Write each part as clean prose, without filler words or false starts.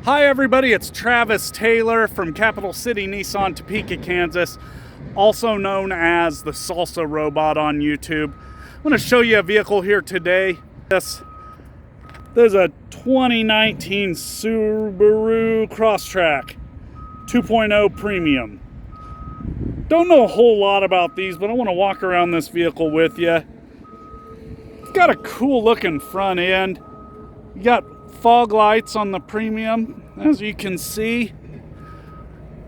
Hi everybody, it's Travis Taylor from Capital City Nissan, Topeka, Kansas, also known as the Salsa Robot on YouTube. I'm going to show you a vehicle here today. This is a 2019 Subaru Crosstrek 2.0 Premium. Don't know a whole lot about these, but I want to walk around this vehicle with you. It's got a cool looking front end. You got fog lights on the Premium, as you can see.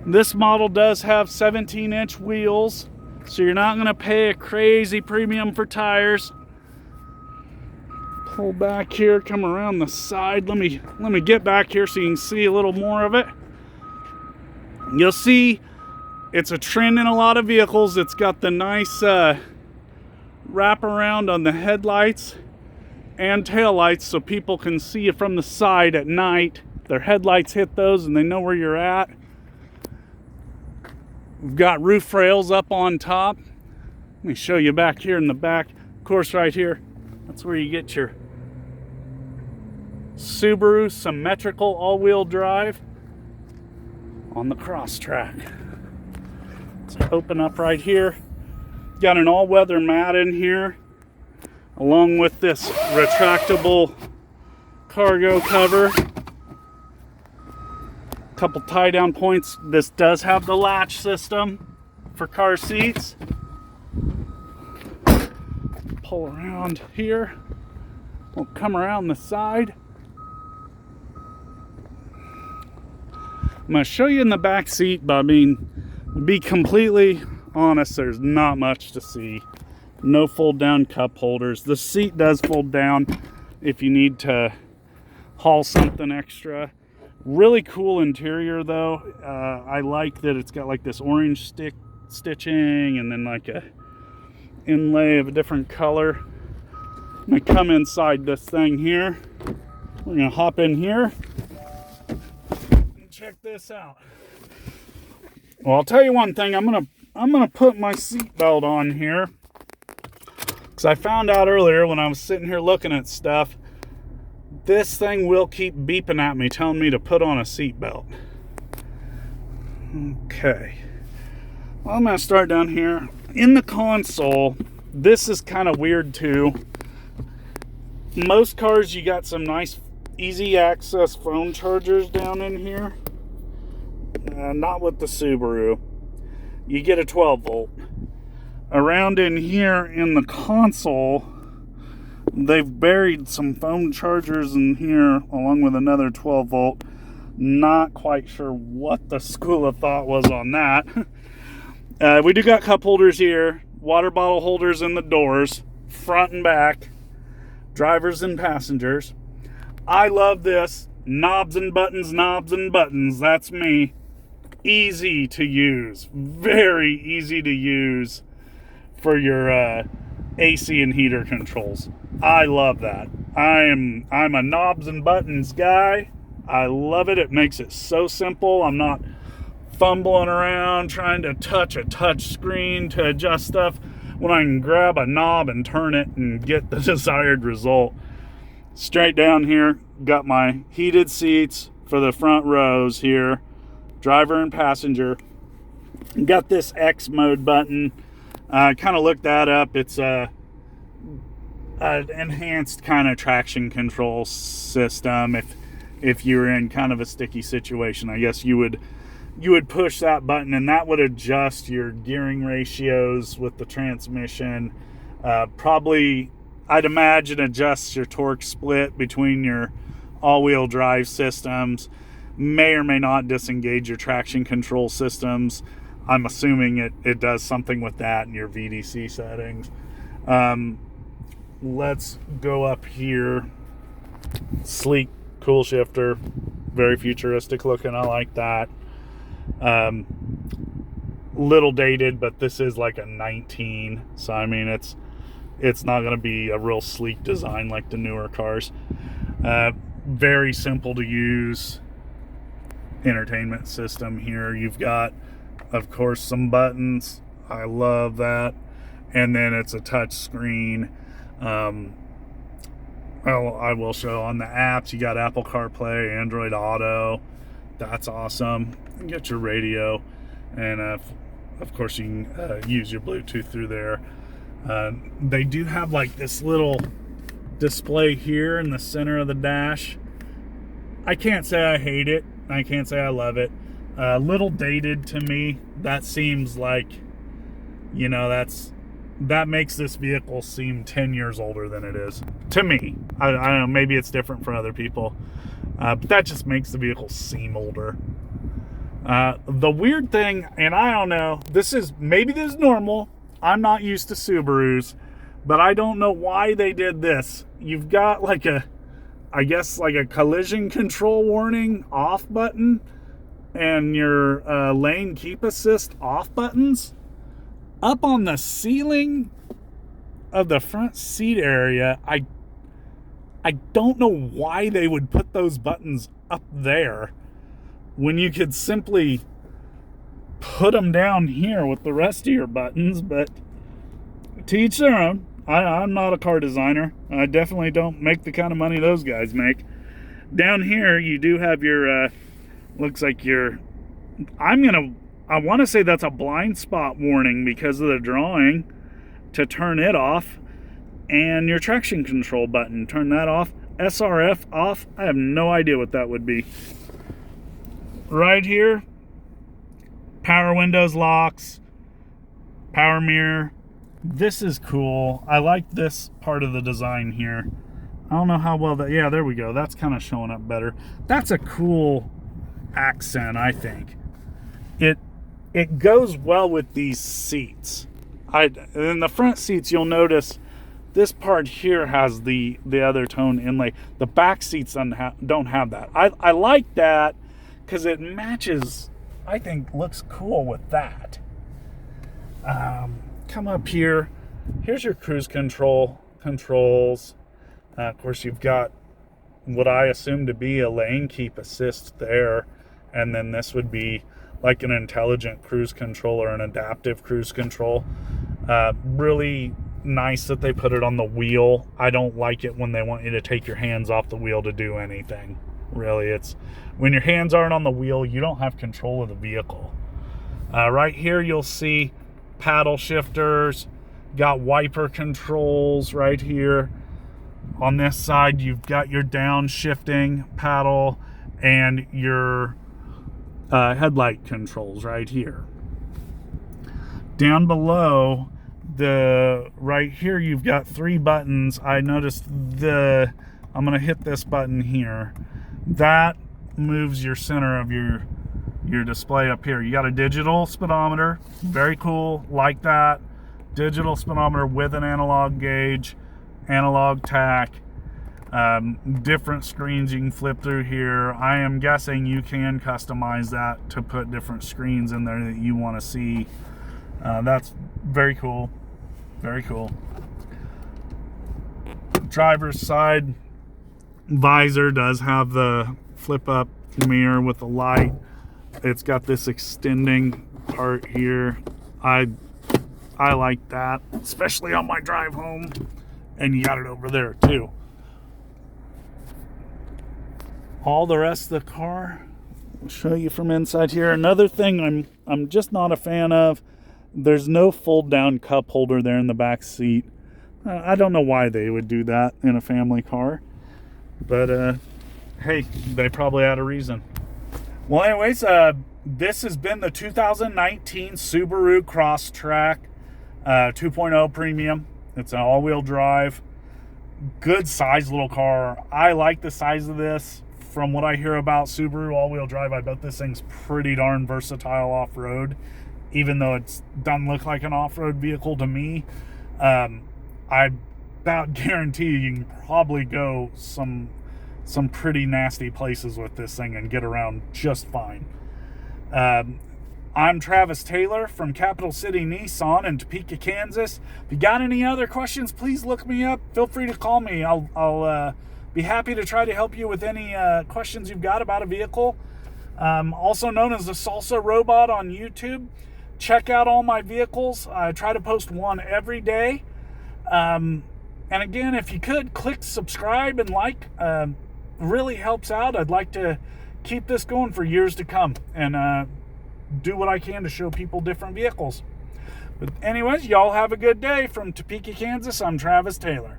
This model does have 17-inch wheels, so you're not going to pay a crazy premium for tires. Pull back here, come around the side. Let me get back here so you can see a little more of it. You'll see it's a trend in a lot of vehicles. It's got the nice wraparound on the headlights and tail lights, so people can see you from the side at night. Their headlights hit those and they know where you're at. We've got roof rails up on top. Let me show you back here in the back. Of course, right here, that's where you get your Subaru symmetrical all-wheel drive on the Crosstrek. Let's open up right here. Got an all-weather mat in here, along with this retractable cargo cover. Couple tie down points. This does have the latch system for car seats. Pull around here. We'll come around the side. I'm going to show you in the back seat, but I mean, to be completely honest, there's not much to see. No fold down cup holders. The seat does fold down if you need to haul something extra. Really cool interior though. I like that it's got like this orange stitching and then like a inlay of a different color. I'm gonna come inside this thing here. We're gonna hop in here and check this out. Well, I'll tell you one thing. I'm gonna put my seatbelt on here, because I found out earlier when I was sitting here looking at stuff, this thing will keep beeping at me, telling me to put on a seatbelt. Okay. Well, I'm going to start down here. In the console, this is kind of weird too. Most cars, you got some nice easy access phone chargers down in here. Not with the Subaru. You get a 12 volt. Around in here in the console, they've buried some phone chargers in here along with another 12 volt. Not quite sure what the school of thought was on that. We do got cup holders here, water bottle holders in the doors, front and back, drivers and passengers. I love this. Knobs and buttons, that's me. Easy to use, very easy to use for your AC and heater controls. I love that. I'm a knobs and buttons guy. I love it. It makes it so simple. I'm not fumbling around trying to touch a touch screen to adjust stuff when I can grab a knob and turn it and get the desired result. Straight down here, got my heated seats for the front rows here, driver and passenger. Got this X mode button. Kind of looked that up. It's a enhanced kind of traction control system. If you're in kind of a sticky situation, I guess you would push that button and that would adjust your gearing ratios with the transmission. Probably, I'd imagine, adjusts your torque split between your all-wheel drive systems. May or may not disengage your traction control systems. I'm assuming it does something with that in your VDC settings. Let's go up here. Sleek, cool shifter, very futuristic looking. I like that. Little dated, but this is like a 19, so I mean it's not going to be a real sleek design like the newer cars. Very simple to use entertainment system here. You've got, of course, some buttons. I love that. And then it's a touch screen. Well, I will show on the apps, you got Apple CarPlay, Android Auto. That's awesome. You can get your radio, and of course you can use your Bluetooth through there. They do have like this little display here in the center of the dash. I can't say I hate it. I can't say I love it. A little dated to me. That seems like, you know, that makes this vehicle seem 10 years older than it is to me. I don't know, maybe it's different for other people, but that just makes the vehicle seem older. The weird thing, and I don't know, maybe this is normal. I'm not used to Subarus, but I don't know why they did this. You've got like I guess like a collision control warning off button and your lane keep assist off buttons up on the ceiling of the front seat area. I don't know why they would put those buttons up there when you could simply put them down here with the rest of your buttons, but to each their own. I'm not a car designer. I definitely don't make the kind of money those guys make. Down here, you do have your, looks like your, I want to say that's a blind spot warning because of the drawing to turn it off, and your traction control button, turn that off. SRF off. I have no idea what that would be. Right here, power windows, locks, power mirror. This is cool. I like this part of the design here. I don't know how well that, yeah, there we go. That's kind of showing up better. That's a cool accent, I think. It goes well with these seats. In the front seats, you'll notice this part here has the other tone inlay. The back seats don't have that. I like that because it matches, I think, looks cool with that. Come up here. Here's your cruise controls. Of course, you've got what I assume to be a lane keep assist there, and then this would be like an intelligent cruise control or an adaptive cruise control. Really nice that they put it on the wheel. I don't like it when they want you to take your hands off the wheel to do anything. Really, it's when your hands aren't on the wheel, you don't have control of the vehicle. Right here, you'll see paddle shifters, got wiper controls right here. On this side, you've got your downshifting paddle and your headlight controls right here. Down below, right here, you've got 3 buttons. I noticed I'm going to hit this button here. That moves your center of your display up here. You got a digital speedometer, very cool, like that. Digital speedometer with an analog gauge, analog tach, different screens you can flip through here. I am guessing you can customize that to put different screens in there that you want to see. That's very cool, very cool. Driver's side visor does have the flip up mirror with the light. It's got this extending part here. I like that, especially on my drive home. And you got it over there too. All the rest of the car, I'll show you from inside here. Another thing I'm just not a fan of, there's no fold down cup holder there in the back seat. I don't know why they would do that in a family car, but hey, they probably had a reason. Well, anyways, this has been the 2019 Subaru Crosstrek 2.0 Premium. It's an all-wheel drive, good size little car. I like the size of this. From what I hear about Subaru all-wheel drive, I bet this thing's pretty darn versatile off-road, even though it doesn't look like an off-road vehicle to me. I about guarantee you can probably go some pretty nasty places with this thing and get around just fine. I'm Travis Taylor from Capital City Nissan in Topeka, Kansas. If you got any other questions, please look me up. Feel free to call me. I'll be happy to try to help you with any questions you've got about a vehicle. Also known as the Salsa Robot on YouTube. Check out all my vehicles. I try to post one every day. And again, if you could, click subscribe and like. Really helps out. I'd like to keep this going for years to come and do what I can to show people different vehicles. But anyways, y'all have a good day. From Topeka, Kansas, I'm Travis Taylor.